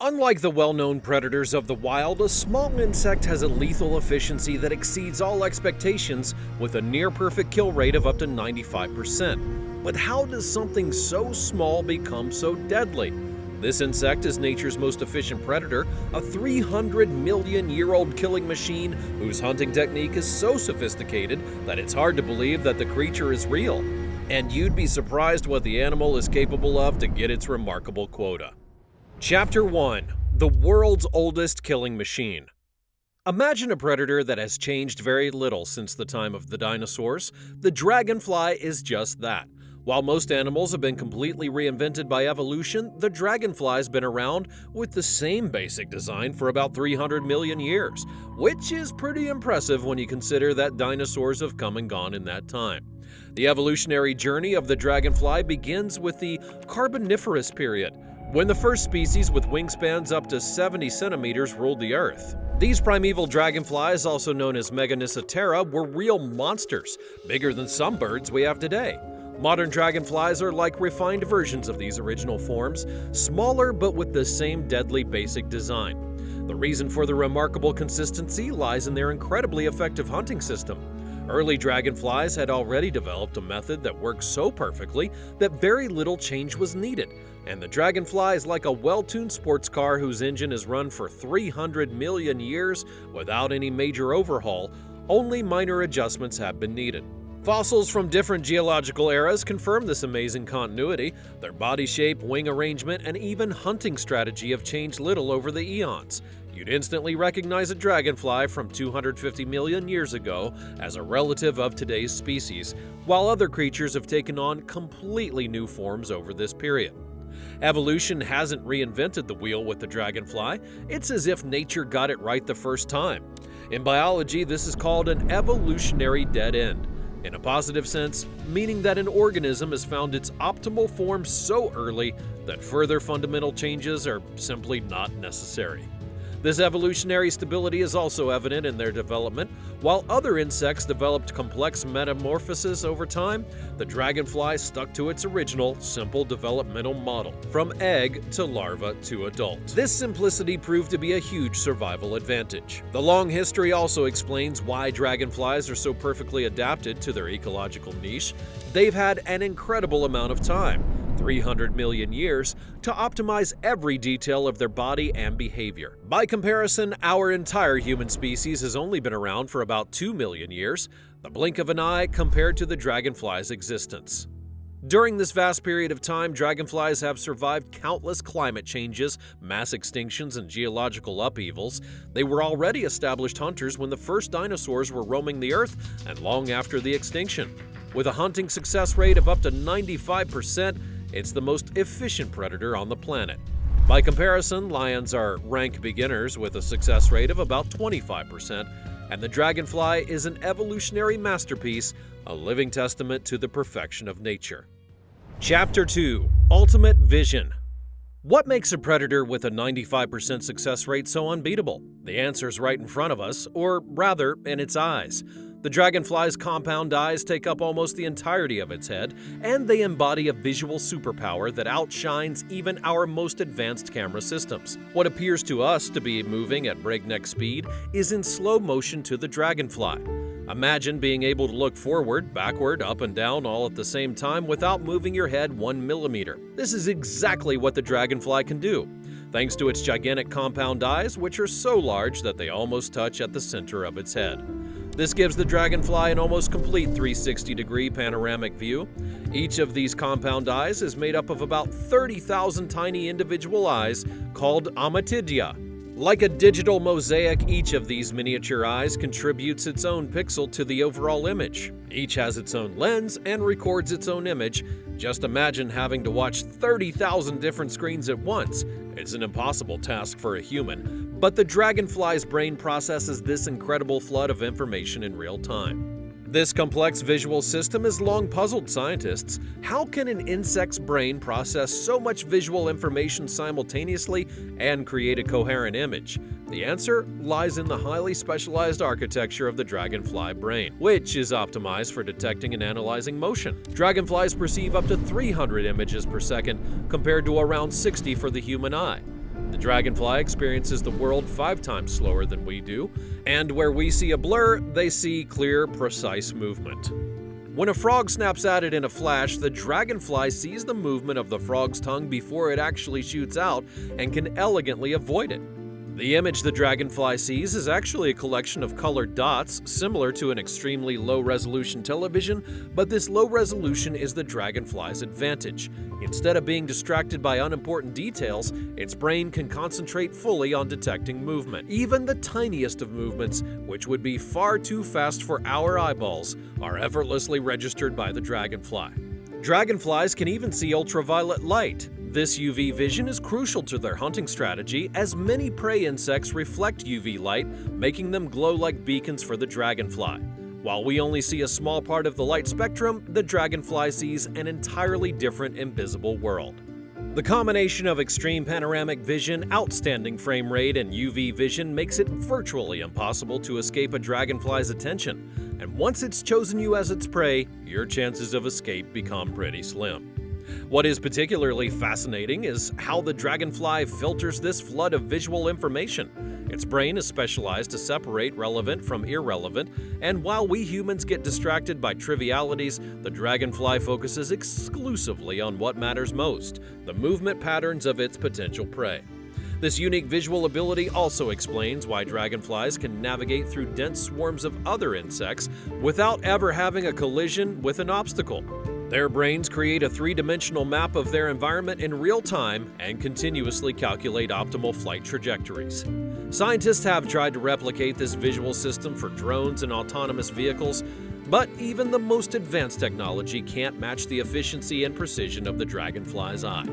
Unlike the well-known predators of the wild, a small insect has a lethal efficiency that exceeds all expectations with a near-perfect kill rate of up to 95%. But how does something so small become so deadly? This insect is nature's most efficient predator, a 300-million-year-old killing machine whose hunting technique is so sophisticated that it's hard to believe that the creature is real. And you'd be surprised what the animal is capable of to get its remarkable quota. Chapter 1. The World's Oldest Killing Machine. Imagine a predator that has changed very little since the time of the dinosaurs. The dragonfly is just that. While most animals have been completely reinvented by evolution, the dragonfly's been around with the same basic design for about 300 million years, which is pretty impressive when you consider that dinosaurs have come and gone in that time. The evolutionary journey of the dragonfly begins with the Carboniferous period, when the first species with wingspans up to 70 centimeters ruled the Earth. These primeval dragonflies, also known as Meganicetera, were real monsters, bigger than some birds we have today. Modern dragonflies are like refined versions of these original forms, smaller but with the same deadly basic design. The reason for the remarkable consistency lies in their incredibly effective hunting system. Early dragonflies had already developed a method that worked so perfectly that very little change was needed, and the dragonfly is like a well-tuned sports car whose engine is run for 300 million years without any major overhaul. Only minor adjustments have been needed. Fossils from different geological eras confirm this amazing continuity. Their body shape, wing arrangement, and even hunting strategy have changed little over the eons. You'd instantly recognize a dragonfly from 250 million years ago as a relative of today's species, while other creatures have taken on completely new forms over this period. Evolution hasn't reinvented the wheel with the dragonfly. It's as if nature got it right the first time. In biology, this is called an evolutionary dead end. In a positive sense, meaning that an organism has found its optimal form so early that further fundamental changes are simply not necessary. This evolutionary stability is also evident in their development. While other insects developed complex metamorphoses over time, the dragonfly stuck to its original, simple developmental model, from egg to larva to adult. This simplicity proved to be a huge survival advantage. The long history also explains why dragonflies are so perfectly adapted to their ecological niche. They've had an incredible amount of time, 300 million years, to optimize every detail of their body and behavior. By comparison, our entire human species has only been around for about 2 million years, the blink of an eye compared to the dragonfly's existence. During this vast period of time, dragonflies have survived countless climate changes, mass extinctions, and geological upheavals. They were already established hunters when the first dinosaurs were roaming the Earth and long after the extinction. With a hunting success rate of up to 95%, it's the most efficient predator on the planet. By comparison, lions are rank beginners with a success rate of about 25%, and the dragonfly is an evolutionary masterpiece, a living testament to the perfection of nature. Chapter 2. Ultimate Vision. What makes a predator with a 95% success rate so unbeatable? The answer's right in front of us, or rather, in its eyes. The dragonfly's compound eyes take up almost the entirety of its head, and they embody a visual superpower that outshines even our most advanced camera systems. What appears to us to be moving at breakneck speed is in slow motion to the dragonfly. Imagine being able to look forward, backward, up and down all at the same time without moving your head 1 millimeter. This is exactly what the dragonfly can do, thanks to its gigantic compound eyes, which are so large that they almost touch at the center of its head. This gives the dragonfly an almost complete 360-degree panoramic view. Each of these compound eyes is made up of about 30,000 tiny individual eyes called ommatidia. Like a digital mosaic, each of these miniature eyes contributes its own pixel to the overall image. Each has its own lens and records its own image. Just imagine having to watch 30,000 different screens at once. It's an impossible task for a human, but the dragonfly's brain processes this incredible flood of information in real time. This complex visual system has long puzzled scientists. How can an insect's brain process so much visual information simultaneously and create a coherent image? The answer lies in the highly specialized architecture of the dragonfly brain, which is optimized for detecting and analyzing motion. Dragonflies perceive up to 300 images per second, compared to around 60 for the human eye. The dragonfly experiences the world 5 times slower than we do, and where we see a blur, they see clear, precise movement. When a frog snaps at it in a flash, the dragonfly sees the movement of the frog's tongue before it actually shoots out and can elegantly avoid it. The image the dragonfly sees is actually a collection of colored dots, similar to an extremely low-resolution television, but this low resolution is the dragonfly's advantage. Instead of being distracted by unimportant details, its brain can concentrate fully on detecting movement. Even the tiniest of movements, which would be far too fast for our eyeballs, are effortlessly registered by the dragonfly. Dragonflies can even see ultraviolet light. This UV vision is crucial to their hunting strategy, as many prey insects reflect UV light, making them glow like beacons for the dragonfly. While we only see a small part of the light spectrum, the dragonfly sees an entirely different invisible world. The combination of extreme panoramic vision, outstanding frame rate, and UV vision makes it virtually impossible to escape a dragonfly's attention, and once it's chosen you as its prey, your chances of escape become pretty slim. What is particularly fascinating is how the dragonfly filters this flood of visual information. Its brain is specialized to separate relevant from irrelevant, and while we humans get distracted by trivialities, the dragonfly focuses exclusively on what matters most, the movement patterns of its potential prey. This unique visual ability also explains why dragonflies can navigate through dense swarms of other insects without ever having a collision with an obstacle. Their brains create a 3-dimensional map of their environment in real time and continuously calculate optimal flight trajectories. Scientists have tried to replicate this visual system for drones and autonomous vehicles, but even the most advanced technology can't match the efficiency and precision of the dragonfly's eye.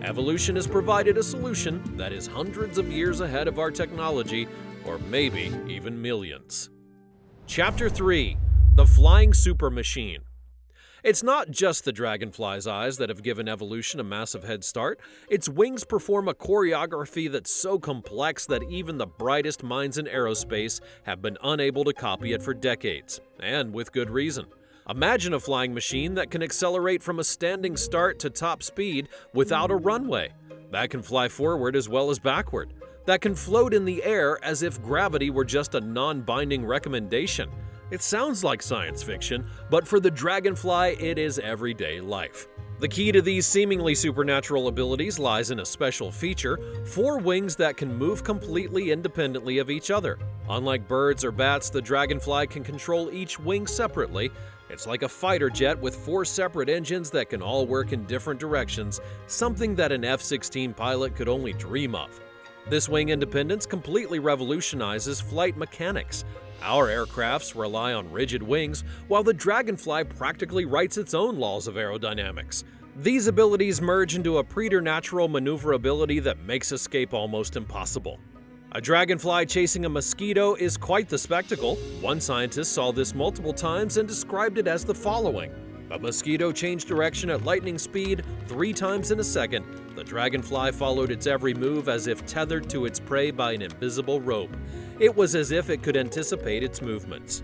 Evolution has provided a solution that is hundreds of years ahead of our technology, or maybe even millions. Chapter 3: The Flying Supermachine. It's not just the dragonfly's eyes that have given evolution a massive head start. Its wings perform a choreography that's so complex that even the brightest minds in aerospace have been unable to copy it for decades, and with good reason. Imagine a flying machine that can accelerate from a standing start to top speed without a runway, that can fly forward as well as backward, that can float in the air as if gravity were just a non-binding recommendation. It sounds like science fiction, but for the dragonfly, it is everyday life. The key to these seemingly supernatural abilities lies in a special feature: 4 wings that can move completely independently of each other. Unlike birds or bats, the dragonfly can control each wing separately. It's like a fighter jet with 4 separate engines that can all work in different directions, something that an F-16 pilot could only dream of. This wing independence completely revolutionizes flight mechanics. Our aircrafts rely on rigid wings, while the dragonfly practically writes its own laws of aerodynamics. These abilities merge into a preternatural maneuverability that makes escape almost impossible. A dragonfly chasing a mosquito is quite the spectacle. One scientist saw this multiple times and described it as the following: a mosquito changed direction at lightning speed 3 times in a second. The dragonfly followed its every move as if tethered to its prey by an invisible rope. It was as if it could anticipate its movements.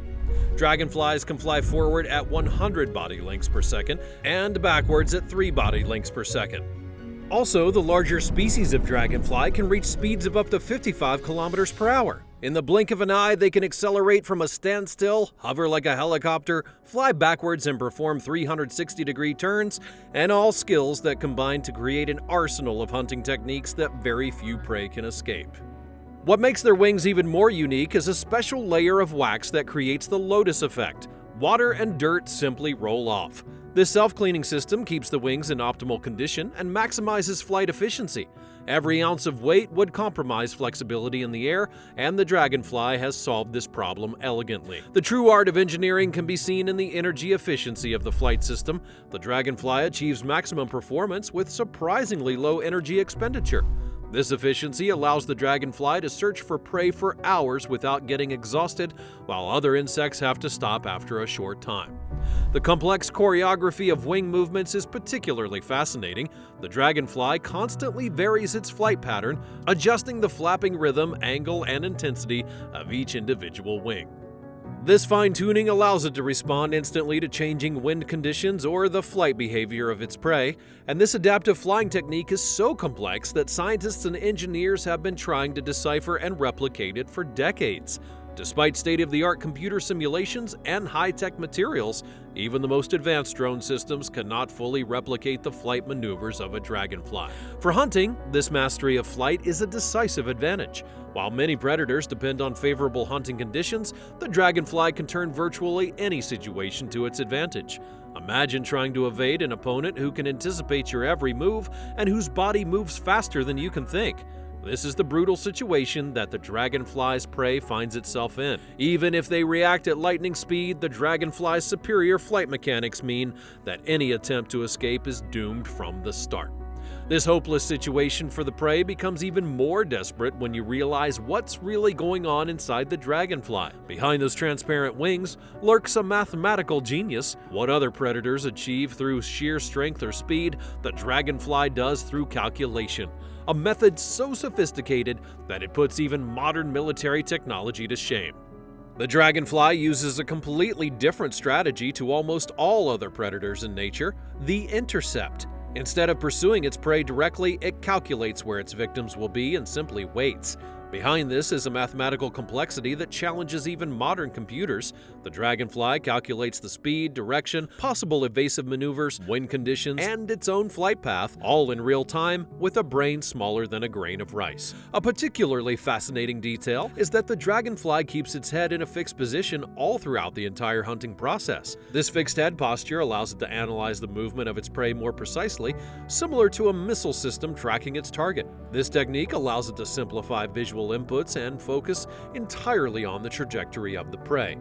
Dragonflies can fly forward at 100 body lengths per second and backwards at 3 body lengths per second. Also, the larger species of dragonfly can reach speeds of up to 55 kilometers per hour. In the blink of an eye, they can accelerate from a standstill, hover like a helicopter, fly backwards and perform 360-degree turns, and all skills that combine to create an arsenal of hunting techniques that very few prey can escape. What makes their wings even more unique is a special layer of wax that creates the lotus effect. Water and dirt simply roll off. This self-cleaning system keeps the wings in optimal condition and maximizes flight efficiency. Every ounce of weight would compromise flexibility in the air, and the dragonfly has solved this problem elegantly. The true art of engineering can be seen in the energy efficiency of the flight system. The dragonfly achieves maximum performance with surprisingly low energy expenditure. This efficiency allows the dragonfly to search for prey for hours without getting exhausted, while other insects have to stop after a short time. The complex choreography of wing movements is particularly fascinating. The dragonfly constantly varies its flight pattern, adjusting the flapping rhythm, angle, and intensity of each individual wing. This fine-tuning allows it to respond instantly to changing wind conditions or the flight behavior of its prey, and this adaptive flying technique is so complex that scientists and engineers have been trying to decipher and replicate it for decades. Despite state-of-the-art computer simulations and high-tech materials, even the most advanced drone systems cannot fully replicate the flight maneuvers of a dragonfly. For hunting, this mastery of flight is a decisive advantage. While many predators depend on favorable hunting conditions, the dragonfly can turn virtually any situation to its advantage. Imagine trying to evade an opponent who can anticipate your every move and whose body moves faster than you can think. This is the brutal situation that the dragonfly's prey finds itself in. Even if they react at lightning speed, the dragonfly's superior flight mechanics mean that any attempt to escape is doomed from the start. This hopeless situation for the prey becomes even more desperate when you realize what's really going on inside the dragonfly. Behind those transparent wings lurks a mathematical genius. What other predators achieve through sheer strength or speed, the dragonfly does through calculation. A method so sophisticated that it puts even modern military technology to shame. The dragonfly uses a completely different strategy to almost all other predators in nature: the intercept. Instead of pursuing its prey directly, it calculates where its victims will be and simply waits. Behind this is a mathematical complexity that challenges even modern computers. The dragonfly calculates the speed, direction, possible evasive maneuvers, wind conditions, and its own flight path, all in real time with a brain smaller than a grain of rice. A particularly fascinating detail is that the dragonfly keeps its head in a fixed position all throughout the entire hunting process. This fixed head posture allows it to analyze the movement of its prey more precisely, similar to a missile system tracking its target. This technique allows it to simplify visual inputs and focus entirely on the trajectory of the prey.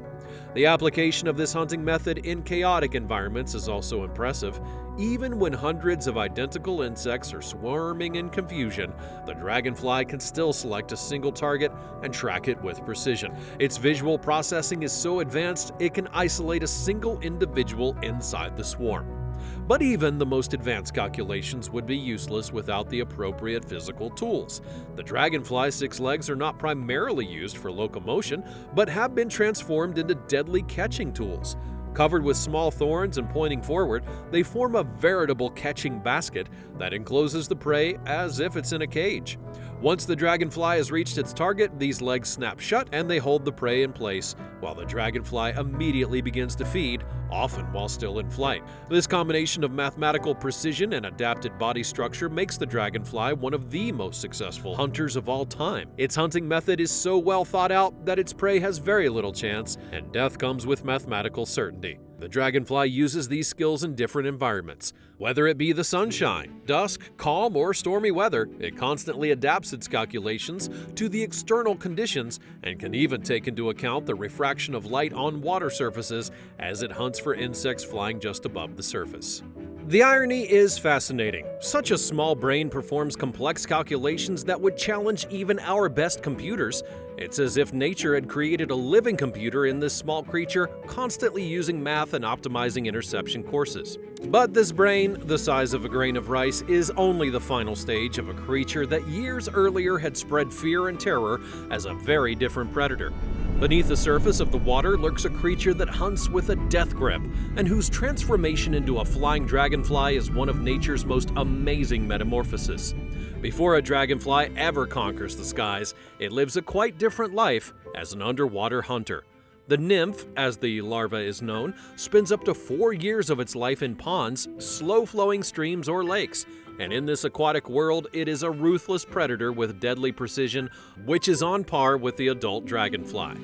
The application of this hunting method in chaotic environments is also impressive. Even when hundreds of identical insects are swarming in confusion, the dragonfly can still select a single target and track it with precision. Its visual processing is so advanced it can isolate a single individual inside the swarm. But even the most advanced calculations would be useless without the appropriate physical tools. The dragonfly's 6 legs are not primarily used for locomotion, but have been transformed into deadly catching tools. Covered with small thorns and pointing forward, they form a veritable catching basket that encloses the prey as if it's in a cage. Once the dragonfly has reached its target, these legs snap shut and they hold the prey in place, while the dragonfly immediately begins to feed, often while still in flight. This combination of mathematical precision and adapted body structure makes the dragonfly one of the most successful hunters of all time. Its hunting method is so well thought out that its prey has very little chance, and death comes with mathematical certainty. The dragonfly uses these skills in different environments. Whether it be the sunshine, dusk, calm, or stormy weather, it constantly adapts its calculations to the external conditions and can even take into account the refraction of light on water surfaces as it hunts for insects flying just above the surface. The irony is fascinating. Such a small brain performs complex calculations that would challenge even our best computers. It's as if nature had created a living computer in this small creature, constantly using math and optimizing interception courses. But this brain, the size of a grain of rice, is only the final stage of a creature that years earlier had spread fear and terror as a very different predator. Beneath the surface of the water lurks a creature that hunts with a death grip, and whose transformation into a flying dragonfly is one of nature's most amazing metamorphoses. Before a dragonfly ever conquers the skies, it lives a quite different life as an underwater hunter. The nymph, as the larva is known, spends up to 4 years of its life in ponds, slow-flowing streams, or lakes. And in this aquatic world, it is a ruthless predator with deadly precision, which is on par with the adult dragonfly.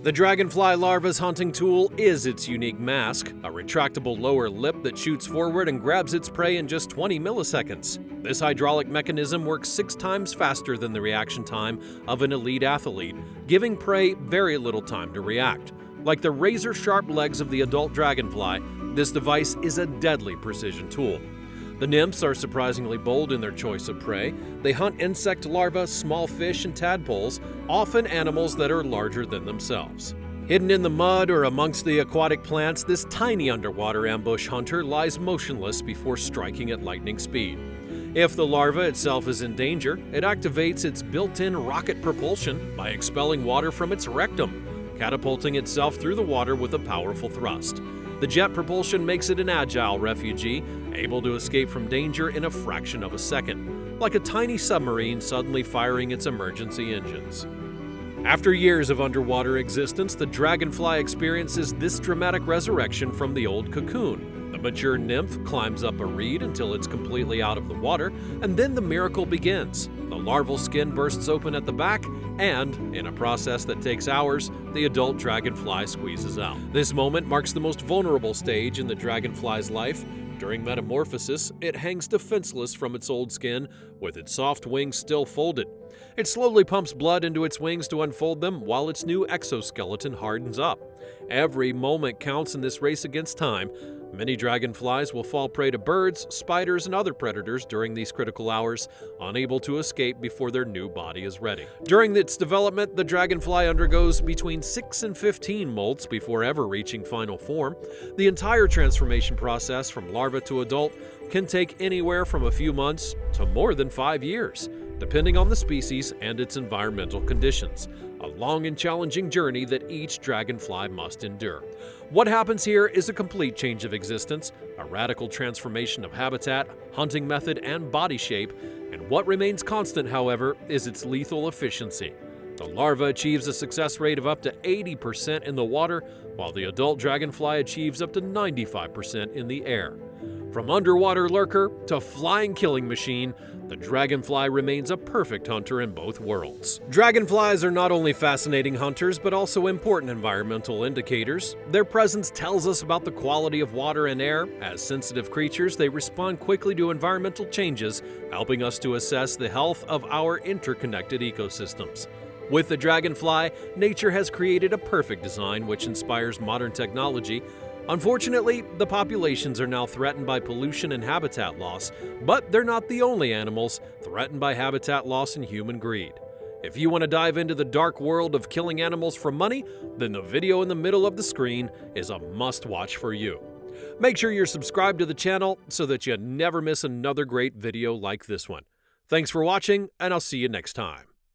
The dragonfly larva's hunting tool is its unique mask, a retractable lower lip that shoots forward and grabs its prey in just 20 milliseconds. This hydraulic mechanism works 6 times faster than the reaction time of an elite athlete, giving prey very little time to react. Like the razor-sharp legs of the adult dragonfly, this device is a deadly precision tool. The nymphs are surprisingly bold in their choice of prey. They hunt insect larvae, small fish, and tadpoles, often animals that are larger than themselves. Hidden in the mud or amongst the aquatic plants, this tiny underwater ambush hunter lies motionless before striking at lightning speed. If the larva itself is in danger, it activates its built-in rocket propulsion by expelling water from its rectum. catapulting itself through the water with a powerful thrust. The jet propulsion makes it an agile refugee, able to escape from danger in a fraction of a second, like a tiny submarine suddenly firing its emergency engines. After years of underwater existence, the dragonfly experiences this dramatic resurrection from the old cocoon. The mature nymph climbs up a reed until it's completely out of the water, and then the miracle begins. The larval skin bursts open at the back, and, in a process that takes hours, the adult dragonfly squeezes out. This moment marks the most vulnerable stage in the dragonfly's life. During metamorphosis, it hangs defenseless from its old skin, with its soft wings still folded. It slowly pumps blood into its wings to unfold them while its new exoskeleton hardens up. Every moment counts in this race against time. Many dragonflies will fall prey to birds, spiders, and other predators during these critical hours, unable to escape before their new body is ready. During its development, the dragonfly undergoes between 6 and 15 molts before ever reaching final form. The entire transformation process from larva to adult can take anywhere from a few months to more than 5 years, depending on the species and its environmental conditions. A long and challenging journey that each dragonfly must endure. What happens here is a complete change of existence, a radical transformation of habitat, hunting method, and body shape, and what remains constant, however, is its lethal efficiency. The larva achieves a success rate of up to 80% in the water, while the adult dragonfly achieves up to 95% in the air. From underwater lurker to flying killing machine, the dragonfly remains a perfect hunter in both worlds. Dragonflies are not only fascinating hunters, but also important environmental indicators. Their presence tells us about the quality of water and air. As sensitive creatures, they respond quickly to environmental changes, helping us to assess the health of our interconnected ecosystems. With the dragonfly, nature has created a perfect design which inspires modern technology. Unfortunately, the populations are now threatened by pollution and habitat loss, but they're not the only animals threatened by habitat loss and human greed. If you want to dive into the dark world of killing animals for money, then the video in the middle of the screen is a must-watch for you. Make sure you're subscribed to the channel so that you never miss another great video like this one. Thanks for watching, and I'll see you next time.